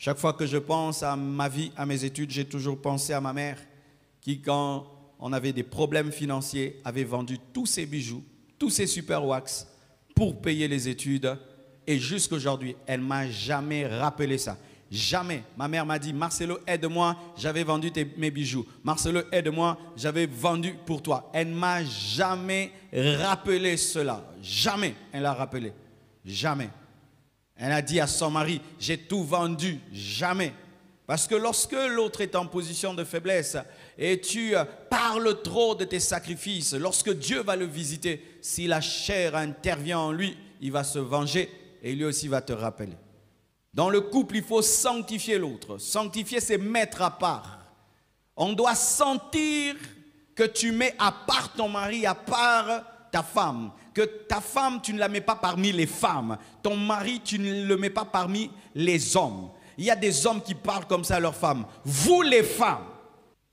Chaque fois que je pense à ma vie, à mes études, j'ai toujours pensé à ma mère qui, quand on avait des problèmes financiers, avait vendu tous ses bijoux, tous ses super wax pour payer les études. Et jusqu'à aujourd'hui, elle ne m'a jamais rappelé ça. Jamais. Ma mère m'a dit, Marcelo, aide-moi, j'avais vendu mes bijoux. Marcelo, aide-moi, j'avais vendu pour toi. Elle ne m'a jamais rappelé cela. Jamais elle l'a rappelé. Jamais. Elle a dit à son mari, j'ai tout vendu. Jamais. Parce que lorsque l'autre est en position de faiblesse et tu parles trop de tes sacrifices, lorsque Dieu va le visiter, si la chair intervient en lui, il va se venger et lui aussi va te rappeler. Dans le couple, il faut sanctifier l'autre. Sanctifier, c'est mettre à part. On doit sentir que tu mets à part ton mari, à part ta femme. Que ta femme, tu ne la mets pas parmi les femmes. Ton mari, tu ne le mets pas parmi les hommes. Il y a des hommes qui parlent comme ça à leurs femmes. Vous les femmes,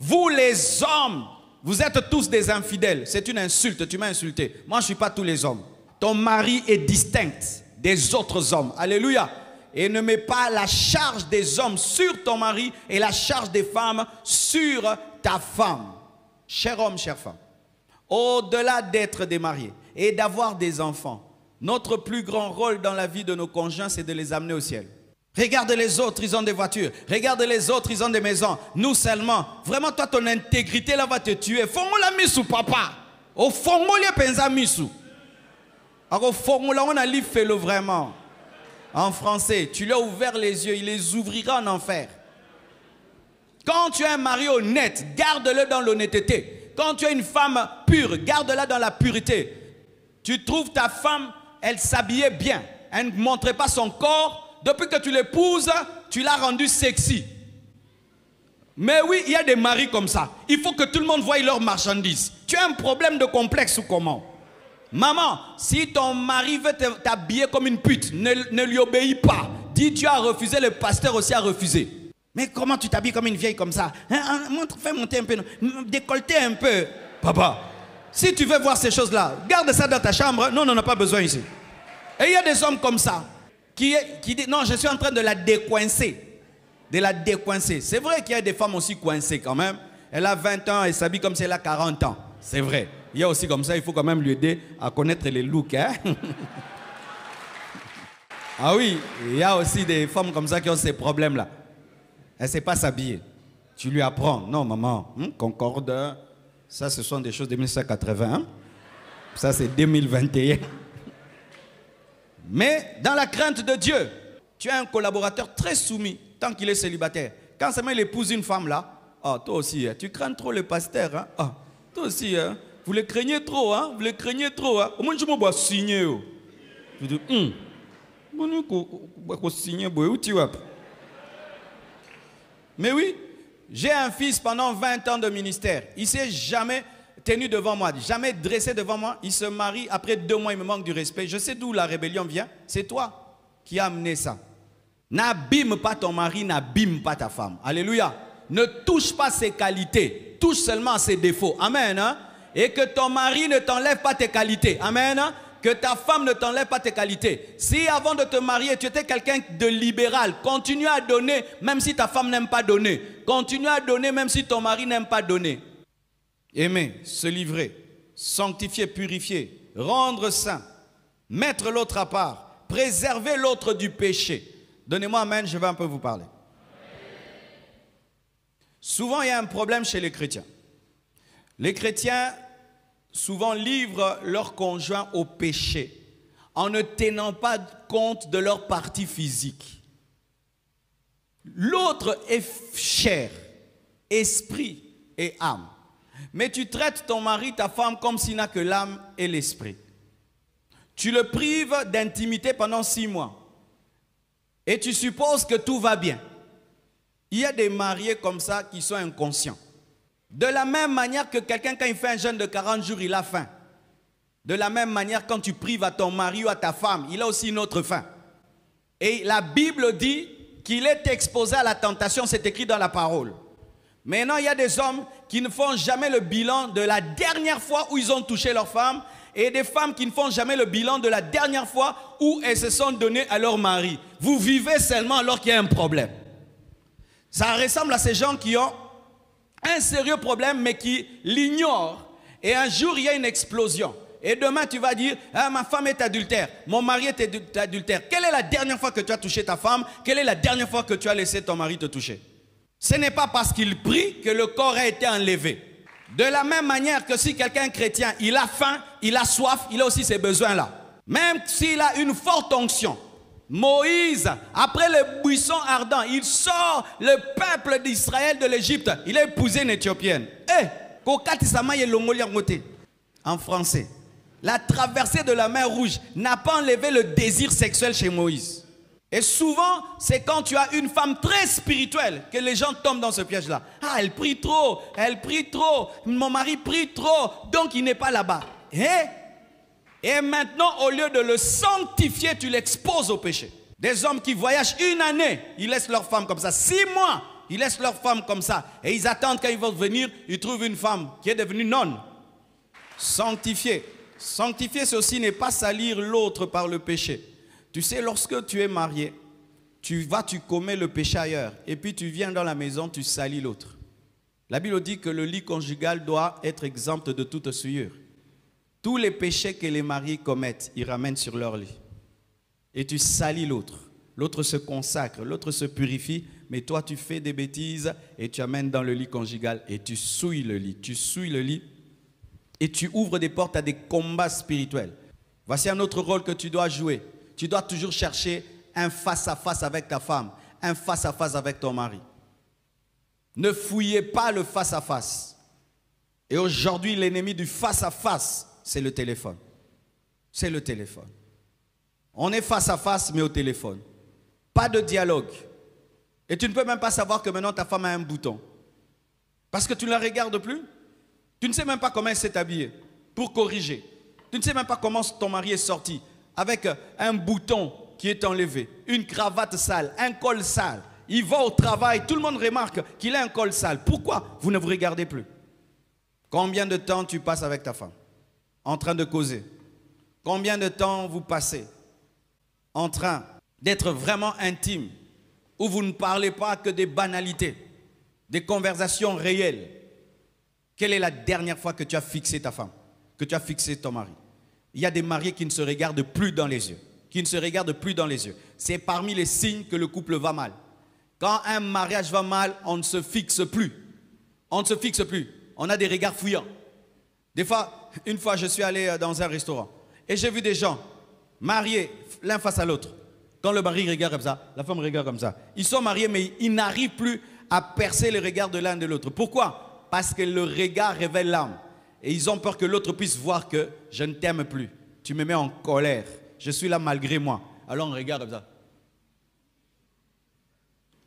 vous les hommes, vous êtes tous des infidèles. C'est une insulte, tu m'as insulté. Moi, je ne suis pas tous les hommes. Ton mari est distinct des autres hommes. Alléluia. Et ne mets pas la charge des hommes sur ton mari et la charge des femmes sur ta femme. Cher homme, chère femme, au-delà d'être des mariés et d'avoir des enfants, notre plus grand rôle dans la vie de nos conjoints, c'est de les amener au ciel. Regarde les autres, ils ont des voitures. Regarde les autres, ils ont des maisons. Nous seulement. Vraiment, toi, ton intégrité là va te tuer. Fongo la misu, papa. Au fongo li penza misu. Alors, fongo là, on a li fait le vraiment. En français, tu lui as ouvert les yeux, il les ouvrira en enfer. Quand tu as un mari honnête, garde-le dans l'honnêteté. Quand tu as une femme pure, garde-la dans la pureté. Tu trouves ta femme, elle s'habillait bien. Elle ne montrait pas son corps. Depuis que tu l'épouses, tu l'as rendue sexy. Mais oui, il y a des maris comme ça. Il faut que tout le monde voie leurs marchandises. Tu as un problème de complexe ou comment? Maman, si ton mari veut t'habiller comme une pute, ne lui obéis pas. Dis, tu as refusé, le pasteur aussi a refusé. Mais comment tu t'habilles comme une vieille comme ça? Fais monter un peu, décolleter un peu. Papa, si tu veux voir ces choses-là, garde ça dans ta chambre. Non, on n'en a pas besoin ici. Et il y a des hommes comme ça qui disent, non, je suis en train de la décoincer. De la décoincer. C'est vrai qu'il y a des femmes aussi coincées quand même. Elle a 20 ans, elle s'habille comme si elle a 40 ans. C'est vrai. Il y a aussi comme ça, il faut quand même lui aider à connaître les looks. Hein? Ah oui, il y a aussi des femmes comme ça qui ont ces problèmes-là. Elle ne sait pas s'habiller. Tu lui apprends. Non, maman, concorde. Ça, ce sont des choses de 1980. Hein? Ça, c'est 2021. Mais dans la crainte de Dieu, tu as un collaborateur très soumis, tant qu'il est célibataire. Quand seulement il épouse une femme là, ah, toi aussi, tu crains trop le pasteur. Hein? Ah, toi aussi, hein? Vous le craignez trop, hein? Vous le craignez trop, hein? Au moins, je me signer. Je dis, mais oui, j'ai un fils pendant 20 ans de ministère. Il ne s'est jamais tenu devant moi, jamais dressé devant moi. Il se marie, après 2 mois, il me manque du respect. Je sais d'où la rébellion vient. C'est toi qui as amené ça. N'abîme pas ton mari, n'abîme pas ta femme. Alléluia. Ne touche pas ses qualités, touche seulement ses défauts. Amen. Hein? Et que ton mari ne t'enlève pas tes qualités. Amen. Hein? Que ta femme ne t'enlève pas tes qualités. Si avant de te marier, tu étais quelqu'un de libéral, continue à donner même si ta femme n'aime pas donner. Continue à donner même si ton mari n'aime pas donner. Aimer, se livrer, sanctifier, purifier, rendre saint, mettre l'autre à part, préserver l'autre du péché. Donnez-moi amen, je vais un peu vous parler. Souvent, il y a un problème chez les chrétiens. Les chrétiens, souvent, livrent leurs conjoints au péché en ne tenant pas compte de leur partie physique. L'autre est chair, esprit et âme. Mais tu traites ton mari, ta femme, comme s'il n'a que l'âme et l'esprit. Tu le prives d'intimité pendant 6 mois. Et tu supposes que tout va bien. Il y a des mariés comme ça qui sont inconscients. De la même manière que quelqu'un, quand il fait un jeûne de 40 jours, il a faim. De la même manière, quand tu prives à ton mari ou à ta femme, il a aussi une autre faim. Et la Bible dit qu'il est exposé à la tentation, c'est écrit dans la parole. Maintenant, il y a des hommes qui ne font jamais le bilan de la dernière fois où ils ont touché leur femme et des femmes qui ne font jamais le bilan de la dernière fois où elles se sont données à leur mari. Vous vivez seulement alors qu'il y a un problème. Ça ressemble à ces gens qui ont un sérieux problème, mais qui l'ignorent. Et un jour, il y a une explosion. Et demain, tu vas dire, ah, ma femme est adultère, mon mari est adultère. Quelle est la dernière fois que tu as touché ta femme? Quelle est la dernière fois que tu as laissé ton mari te toucher? Ce n'est pas parce qu'il prie que le corps a été enlevé. De la même manière que si quelqu'un est chrétien, il a faim, il a soif, il a aussi ces besoins-là. Même s'il a une forte onction. Moïse, après le buisson ardent, il sort le peuple d'Israël de l'Égypte. Il a épousé une Éthiopienne. En français, la traversée de la mer Rouge n'a pas enlevé le désir sexuel chez Moïse. Et souvent, c'est quand tu as une femme très spirituelle que les gens tombent dans ce piège-là. Ah, elle prie trop, mon mari prie trop, donc il n'est pas là-bas. Et maintenant, au lieu de le sanctifier, tu l'exposes au péché. Des hommes qui voyagent une année, ils laissent leur femme comme ça. 6 mois, ils laissent leur femme comme ça. Et ils attendent quand ils vont venir, ils trouvent une femme qui est devenue nonne. Sanctifier. Sanctifier, c'est aussi ne pas salir l'autre par le péché. Tu sais, lorsque tu es marié, tu commets le péché ailleurs. Et puis tu viens dans la maison, tu salis l'autre. La Bible dit que le lit conjugal doit être exempt de toute souillure. Tous les péchés que les mariés commettent, ils ramènent sur leur lit. Et tu salis l'autre. L'autre se consacre, l'autre se purifie, mais toi tu fais des bêtises et tu amènes dans le lit conjugal et tu souilles le lit. Tu souilles le lit et tu ouvres des portes à des combats spirituels. Voici un autre rôle que tu dois jouer. Tu dois toujours chercher un face-à-face avec ta femme, un face-à-face avec ton mari. Ne fouillez pas le face-à-face. Et aujourd'hui, l'ennemi du face-à-face, c'est le téléphone. C'est le téléphone. On est face-à-face, mais au téléphone. Pas de dialogue. Et tu ne peux même pas savoir que maintenant ta femme a un bouton. Parce que tu ne la regardes plus. Tu ne sais même pas comment elle s'est habillée pour corriger. Tu ne sais même pas comment ton mari est sorti avec un bouton qui est enlevé, une cravate sale, un col sale. Il va au travail, tout le monde remarque qu'il a un col sale. Pourquoi vous ne vous regardez plus? Combien de temps tu passes avec ta femme en train de causer? Combien de temps vous passez en train d'être vraiment intime, où vous ne parlez pas que des banalités, des conversations réelles? Quelle est la dernière fois que tu as fixé ta femme, que tu as fixé ton mari? Il y a des mariés qui ne se regardent plus dans les yeux, qui ne se regardent plus dans les yeux. C'est parmi les signes que le couple va mal. Quand un mariage va mal, on ne se fixe plus. On ne se fixe plus. On a des regards fouillants. Des fois, une fois, je suis allé dans un restaurant et j'ai vu des gens mariés l'un face à l'autre. Quand le mari regarde comme ça, la femme regarde comme ça. Ils sont mariés, mais ils n'arrivent plus à percer le regard de l'un de l'autre. Pourquoi? Parce que le regard révèle l'âme. Et ils ont peur que l'autre puisse voir que je ne t'aime plus. Tu me mets en colère. Je suis là malgré moi. Alors on regarde comme ça.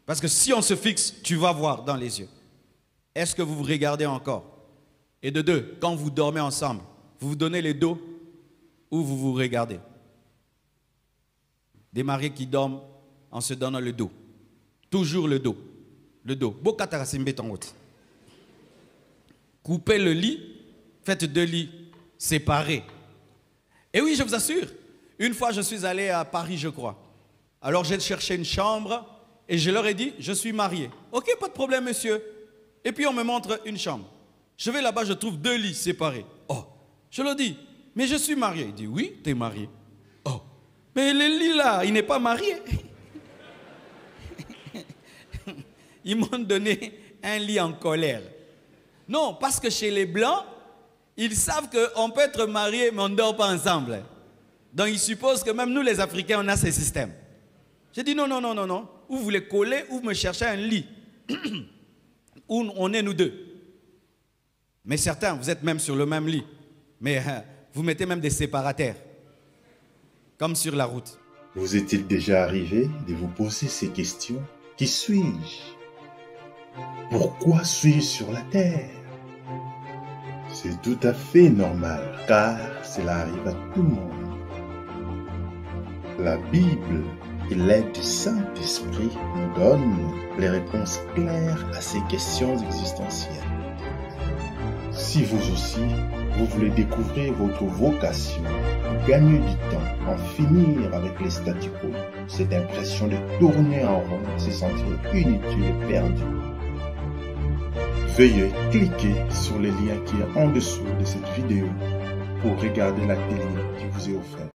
Parce que si on se fixe, tu vas voir dans les yeux. Est-ce que vous vous regardez encore? Et de deux, quand vous dormez ensemble, vous vous donnez les dos ou vous vous regardez? Des mariés qui dorment en se donnant le dos. Toujours le dos. Le dos. Coupez le lit. Faites 2 lits séparés. Et oui, je vous assure, une fois je suis allé à Paris, je crois. Alors j'ai cherché une chambre et je leur ai dit, je suis marié. Ok, pas de problème, monsieur. Et puis on me montre une chambre. Je vais là-bas, je trouve 2 lits séparés. Oh, je leur dis, mais je suis marié. Il dit, oui, tu es marié. Oh, mais le lit là, il n'est pas marié. Ils m'ont donné un lit en colère. Non, parce que chez les Blancs, ils savent qu'on peut être marié, mais on ne dort pas ensemble. Donc ils supposent que même nous, les Africains, on a ces systèmes. J'ai dit non, non, non, non, non. Ou vous voulez coller, ou me chercher un lit. Où on est nous deux. Mais certains, vous êtes même sur le même lit. Mais vous mettez même des séparataires. Comme sur la route. Vous est-il déjà arrivé de vous poser ces questions? Qui suis-je? Pourquoi suis-je sur la terre? C'est tout à fait normal, car cela arrive à tout le monde. La Bible et l'aide du Saint-Esprit nous donnent les réponses claires à ces questions existentielles. Si vous aussi, Vous voulez découvrir votre vocation, gagner du temps, en finir avec les statu quo, cette impression de tourner en rond, se sentir inutile et perdu. Veuillez cliquer sur le lien qui est en dessous de cette vidéo pour regarder l'atelier qui vous est offert.